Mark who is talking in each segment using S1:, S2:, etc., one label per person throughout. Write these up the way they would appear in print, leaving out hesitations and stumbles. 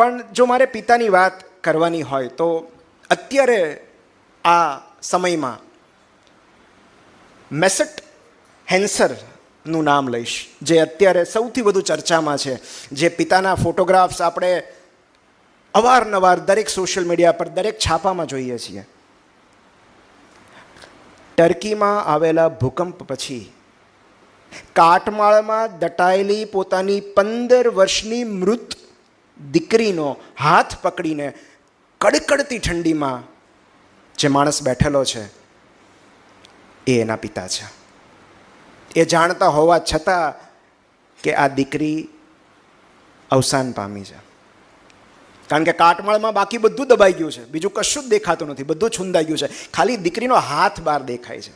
S1: પણ જો મારે પિતાની વાત કરવાની હોય તો અત્યારે આ સમયમાં મેસેટ હેન્સરનું નામ લઈશ, જે અત્યારે સૌથી વધુ ચર્ચામાં છે, જે પિતાના ફોટોગ્રાફ્સ આપણે અવારનવાર દરેક સોશિયલ મીડિયા પર, દરેક છાપામાં જોઈએ છીએ. ટર્કીમાં આવેલા ભૂકંપ પછી કાટમાળમાં દટાયેલી પોતાની 15 વર્ષની મૃત દીકરીનો હાથ પકડીને કડકડતી ઠંડીમાં જે માણસ બેઠેલો છે એ એના પિતા છે. એ જાણતા હોવા છતાં કે આ દીકરી અવસાન પામી છે. કારણ કે કાટમાળમાં બાકી બધું દબાઈ ગયું છે, બીજું કશું જ દેખાતું નથી, બધું છૂંદાઈ ગયું છે, ખાલી દીકરીનો હાથ બહાર દેખાય છે.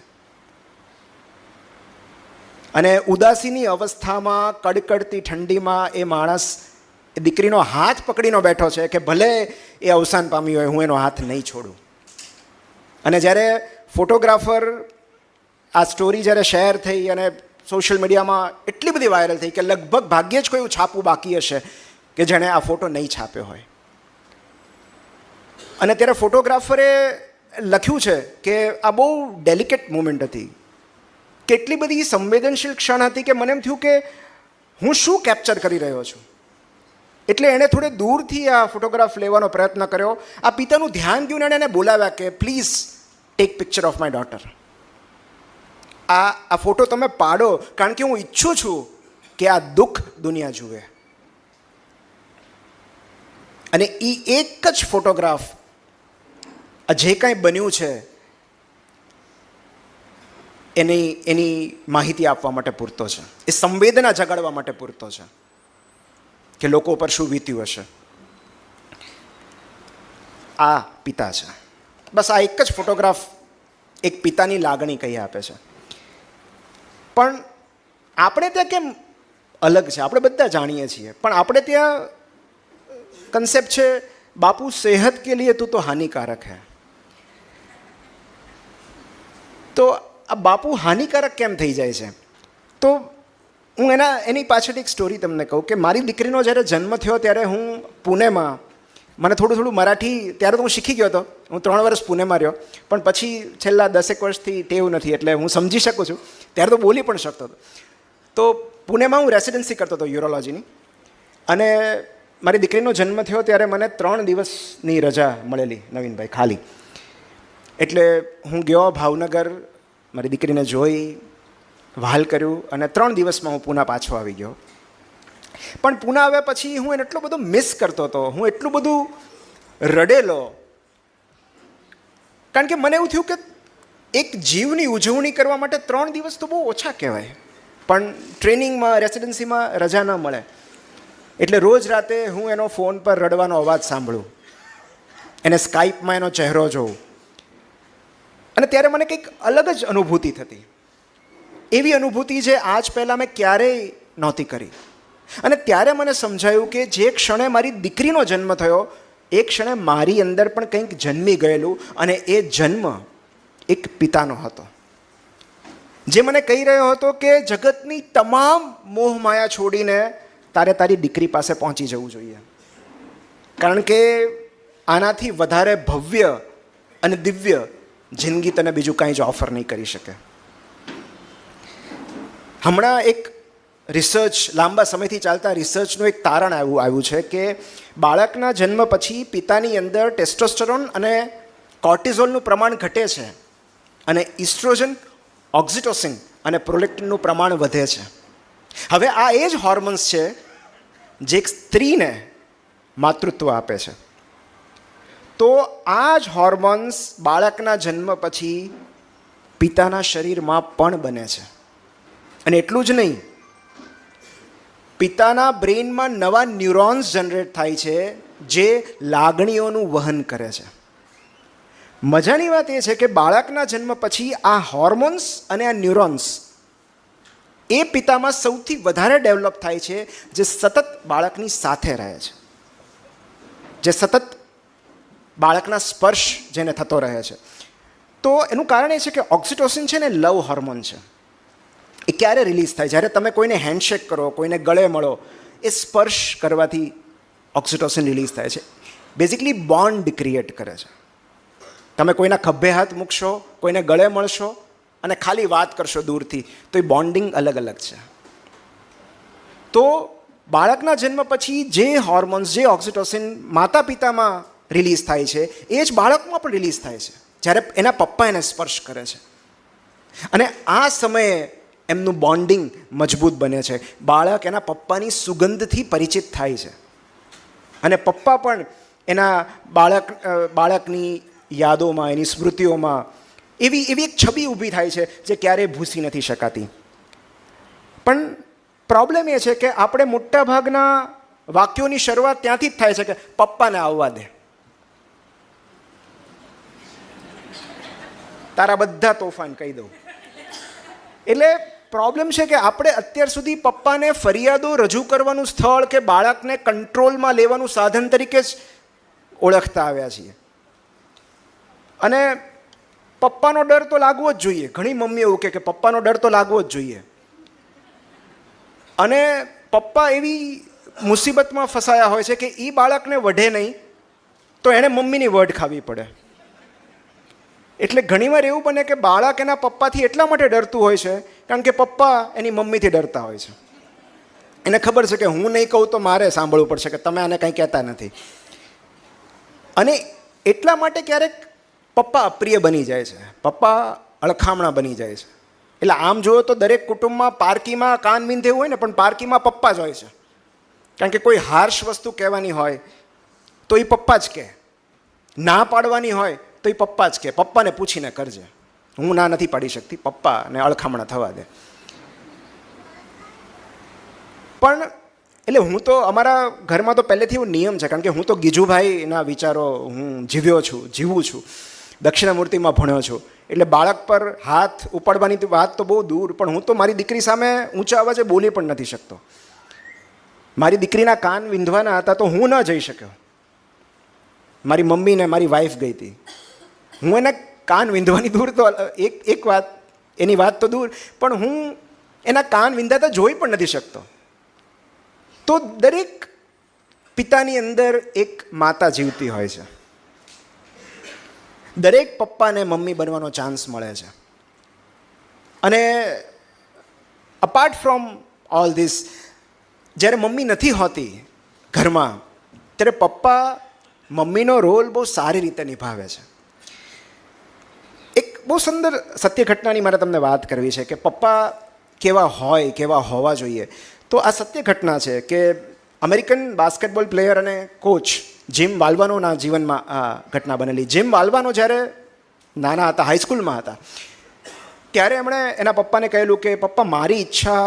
S1: અને ઉદાસીની અવસ્થામાં કડકડતી ઠંડીમાં એ માણસ એ દીકરીનો હાથ પકડીને બેઠો છે કે ભલે એ અવસાન પામી હોય, હું એનો હાથ નહીં છોડું. અને જ્યારે ફોટોગ્રાફર આ સ્ટોરી જ્યારે શેર થઈ અને સોશિયલ મીડિયામાં એટલી બધી વાયરલ થઈ કે લગભગ ભાગ્યે જ કોઈ છાપવું બાકી હશે કે જેણે આ ફોટો નહીં છાપ્યો હોય. અને ત્યારે ફોટોગ્રાફરે લખ્યું છે કે આ બહુ ડેલિકેટ મુમેન્ટ હતી, કેટલી બધી સંવેદનશીલ ક્ષણ હતી કે મને એમ થયું કે હું શું કેપ્ચર કરી રહ્યો છું. એટલે એણે થોડે દૂરથી આ ફોટોગ્રાફ લેવાનો પ્રયત્ન કર્યો. આ પિતાનું ધ્યાન ગયું ને એને બોલાવ્યા કે please take picture of my daughter. આ ફોટો તમે પાડો, કારણ કે હું ઈચ્છું છું કે આ દુઃખ દુનિયા જુએ. અને એ એક જ ફોટોગ્રાફ જે કાંઈ બન્યું છે એની માહિતી આપવા માટે પૂરતો છે, એ સંવેદના જગાડવા માટે પૂરતો છે કે લોકો પર શું વીત્યું હશે. આ પિતા છે. બસ આ એક જ ફોટોગ્રાફ એક પિતાની લાગણી કહી આપે છે. પણ આપણે ત્યાં કેમ અલગ છે? આપણે બધા જાણીએ છીએ, પણ આપણે ત્યાં કન્સેપ્ટ છે બાપુ સેહત કે લીએ તું તો હાનિકારક હૈ. તો આ બાપુ હાનિકારક કેમ થઈ જાય છે? તો હું એની પાછળ એક સ્ટોરી તમને કહું કે મારી દીકરીનો જ્યારે જન્મ થયો ત્યારે હું પુણેમાં, મને થોડું મરાઠી ત્યારે તો હું શીખી ગયો હતો, હું 3 વર્ષ પુણેમાં રહ્યો, પણ પછી છેલ્લા 10 વર્ષથી ટેવ નથી, એટલે હું સમજી શકું છું. ત્યારે તો બોલી પણ શકતો હતો. તો પુણેમાં હું રેસિડેન્સી કરતો હતો યુરોલોજીની, અને મારી દીકરીનો જન્મ થયો ત્યારે મને 3 દિવસની રજા મળેલી નવીનભાઈ, ખાલી. એટલે હું ગયો ભાવનગર, મારી દીકરીને જોઈ, વહાલ કર્યું, અને 3 દિવસમાં હું પૂના પાછો આવી ગયો. પણ પૂના આવ્યા પછી હું એને એટલો બધો મિસ કરતો હતો, હું એટલું બધું રડેલો, કારણ કે મને એવું થયું કે એક જીવની ઉજવણી કરવા માટે 3 દિવસ તો બહુ ઓછા કહેવાય, પણ ટ્રેનિંગમાં, રેસિડેન્સીમાં રજા ન મળે. એટલે રોજ રાતે હું એનો ફોન પર રડવાનો અવાજ સાંભળું, એને સ્કાઈપમાં એનો ચહેરો જોઉં, અને ત્યારે મને કંઈક અલગ જ અનુભૂતિ થતી, એવી અનુભૂતિ જે આજ પહેલાં મેં ક્યારેય નહોતી કરી. અને ત્યારે મને સમજાયું કે જે ક્ષણે મારી દીકરીનો જન્મ થયો એ ક્ષણે મારી અંદર પણ કંઈક જન્મી ગયેલું, અને એ જન્મ એક પિતાનો હતો, જે મને કહી રહ્યો હતો કે જગતની તમામ મોહમાયા છોડીને તારે તારી દીકરી પાસે પહોંચી જવું જોઈએ, કારણ કે આનાથી વધારે ભવ્ય અને દિવ્ય જિંદગી તને બીજું કાંઈ જ ઓફર નહીં કરી શકે. હમણાં એક રિસર્ચ, લાંબા સમયથી ચાલતા રિસર્ચનું એક તારણ આવ્યું છે કે બાળકના જન્મ પછી પિતાની અંદર ટેસ્ટોસ્ટેરોન અને કોર્ટિઝોલનું પ્રમાણ ઘટે છે, અને ઇસ્ટ્રોજન, ઓક્સિટોસિન અને પ્રોલેક્ટિનનું પ્રમાણ વધે છે. હવે આ એ જ હોર્મોન્સ છે જે એક સ્ત્રીને માતૃત્વ આપે છે. તો આ જ હોર્મોન્સ બાળકના જન્મ પછી પિતાના શરીરમાં પણ બને છે. અને એટલું જ નહીં, પિતાના બ્રેઇનમાં નવા ન્યુરોન્સ જનરેટ થાય છે જે લાગણીઓનું વહન કરે છે. મજાની વાત એ છે કે બાળકના જન્મ પછી આ હોર્મોન્સ અને આ ન્યુરોન્સ એ પિતામાં સૌથી વધારે ડેવલપ થાય છે, જે સતત બાળકની સાથે રહે છે, જે સતત બાળકના સ્પર્શ જેને થતો રહે છે. તો એનું કારણ એ છે કે ઓક્સિટોસિન છે ને લવ હોર્મોન છે. એ ક્યારે રિલીઝ થાય? જ્યારે તમે કોઈને હેન્ડશેક કરો, કોઈને ગળે મળો, એ સ્પર્શ કરવાથી ઓક્સિટોસિન રિલીઝ થાય છે. બેઝિકલી બોન્ડ ક્રિએટ કરે છે. તમે કોઈના ખભે હાથ મૂકશો, કોઈને ગળે મળશો અને ખાલી વાત કરશો દૂરથી, તો એ બોન્ડિંગ અલગ અલગ છે. તો બાળકના જન્મ પછી જે હોર્મોન્સ, જે ઓક્સિટોસિન માતા પિતામાં રિલીઝ થાય છે, એ જ બાળકમાં પણ રિલીઝ થાય છે જ્યારે એના પપ્પા એને સ્પર્શ કરે છે. અને આ સમયે એમનું બોન્ડિંગ મજબૂત બને છે. બાળક એના પપ્પાની સુગંધથી પરિચિત થાય છે અને પપ્પા પણ એના બાળકની યાદોમાં, એની સ્મૃતિઓમાં એવી એક છબી ઊભી થાય છે જે ક્યારેય ભૂસી નથી શકાતી. પણ પ્રોબ્લેમ એ છે કે આપણે મોટાભાગના વાક્યોની શરૂઆત ત્યાંથી જ થાય છે કે પપ્પાને આવવા દે, તારા બધા તોફાન કહી દઉં. એટલે પ્રોબ્લેમ છે કે આપણે અત્યાર સુધી પપ્પાને ફરિયાદો રજૂ કરવાનું સ્થળ કે બાળકને કંટ્રોલમાં લેવાનું સાધન તરીકે જ ઓળખતા આવ્યા છીએ. અને પપ્પાનો ડર તો લાગવો જ જોઈએ. ઘણી મમ્મી એવું કહે કે પપ્પાનો ડર તો લાગવો જ જોઈએ. અને પપ્પા એવી મુસીબતમાં ફસાયા હોય છે કે એ બાળકને વઢે નહીં તો એણે મમ્મીની વઢ ખાવી પડે. એટલે ઘણીવાર એવું બને કે બાળક એના પપ્પાથી એટલા માટે ડરતું હોય છે કારણ કે પપ્પા એની મમ્મીથી ડરતા હોય છે. એને ખબર છે કે હું નહીં કહું તો મારે સાંભળવું પડશે કે તમે આને કંઈ કહેતા નથી. અને એટલા માટે ક્યારેક પપ્પા અપ્રિય બની જાય છે, પપ્પા અળખામણા બની જાય છે. એટલે આમ જુઓ તો દરેક કુટુંબમાં પારકીમાં કાન વીંધેવું હોય ને, પણ પારકીમાં પપ્પા જ હોય છે. કારણ કે કોઈ હાર્શ વસ્તુ કહેવાની હોય તો એ પપ્પા જ કહે, ના પાડવાની હોય તો એ પપ્પા જ કહે, પપ્પાને પૂછીને કરજે, હું ના નથી પાડી શકતી, પપ્પાને અળખામણા થવા દે. પણ એટલે હું તો અમારા ઘરમાં તો પહેલેથી એવો નિયમ છે, કારણ કે હું તો ગીજુભાઈના વિચારો હું જીવું છું, દક્ષિણામૂર્તિમાં ભણ્યો છું. એટલે બાળક પર હાથ ઉપાડવાની વાત તો બહુ દૂર, પણ હું તો મારી દીકરી સામે ઊંચા અવાજે બોલી પણ નથી શકતો. મારી દીકરીના કાન વિંધવાના હતા તો હું ન જઈ શક્યો. મારી મમ્મીને મારી વાઈફ ગઈ હતી, હું એના કાન વિંધવાની દૂર તો એક વાત, એની વાત તો દૂર, પણ હું એના કાન વિંધાતા જોઈ પણ નથી શકતો. તો દરેક પિતાની અંદર એક માતા જીવતી હોય છે. દરેક પપ્પાને મમ્મી બનવાનો ચાન્સ મળે છે. અને અપાર્ટ ફ્રોમ ઓલ ધીસ, જ્યારે મમ્મી નથી હોતી ઘરમાં, ત્યારે પપ્પા મમ્મીનો રોલ બહુ સારી રીતે નિભાવે છે. એક બહુ સુંદર સત્ય ઘટનાની મારે તમને વાત કરવી છે કે પપ્પા કેવા હોય, કેવા હોવા જોઈએ. તો આ સત્ય ઘટના છે કે અમેરિકન બાસ્કેટબોલ પ્લેયર અને કોચ જીમ વાલ્વાનોના જીવનમાં આ ઘટના બનેલી. જીમ વાલ્વાનો જ્યારે નાના હતા, હાઈસ્કૂલમાં હતા, ત્યારે એમણે એના પપ્પાને કહેલું કે પપ્પા, મારી ઈચ્છા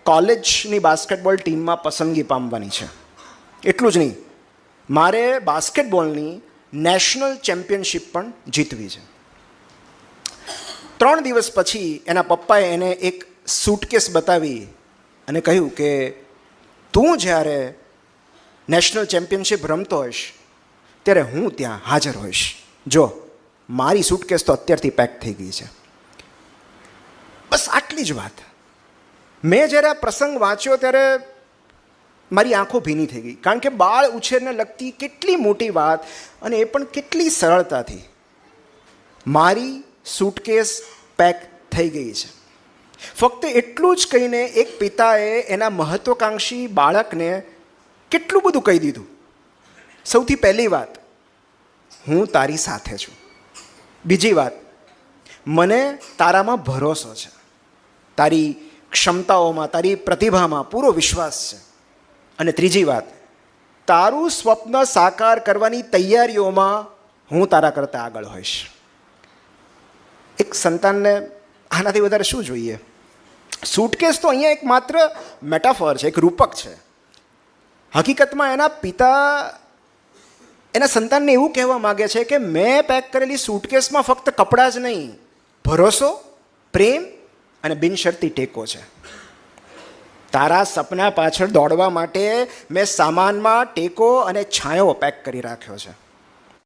S1: કોલેજની બાસ્કેટબોલ ટીમમાં પસંદગી પામવાની છે. એટલું જ નહીં, મારે બાસ્કેટબોલની નેશનલ ચેમ્પિયનશિપ પણ જીતવી છે. 3 દિવસ પછી એના પપ્પાએ એને એક સૂટકેસ બતાવી અને કહ્યું કે તું જ્યારે નેશનલ ચેમ્પિયનશિપ રમતો હોઈશ ત્યારે હું ત્યાં હાજર હોઈશ. જો મારી સૂટકેસ તો અત્યારથી પેક થઈ ગઈ છે. બસ આટલી જ વાત. મેં જ્યારે આ પ્રસંગ વાંચ્યો ત્યારે મારી આંખો ભીની થઈ ગઈ, કારણ કે બાળ ઉછેરને લગતી કેટલી મોટી વાત, અને એ પણ કેટલી સરળતાથી. મારી સૂટકેસ પેક થઈ ગઈ છે. ફક્ત એટલું જ કહીને એક પિતાએ એના મહત્વાકાંક્ષી બાળકને કેટલું બધું કહી દીધું. સૌથી પહેલી વાત, હું તારી સાથે છું. બીજી વાત, મને તારામાં ભરોસો છે, તારી ક્ષમતાઓમાં, તારી પ્રતિભામાં પૂરો વિશ્વાસ છે. અને ત્રીજી વાત, તારું સ્વપ્ન સાકાર કરવાની તૈયારીઓમાં હું તારા કરતાં આગળ હોઈશ. એક સંતાનને આનાથી વધારે શું જોઈએ? સૂટકેસ તો અહીંયા એક માત્ર મેટાફોર છે, એક રૂપક છે. હકીકતમાં એના પિતા એના સંતાનને એવું કહેવા માગે છે કે મેં પેક કરેલી સૂટકેસમાં ફક્ત કપડાં જ નહીં, ભરોસો, પ્રેમ અને બિનશરતી ટેકો છે. તારા સપના પાછળ દોડવા માટે મેં સામાનમાં ટેકો અને છાંયો પેક કરી રાખ્યો છે.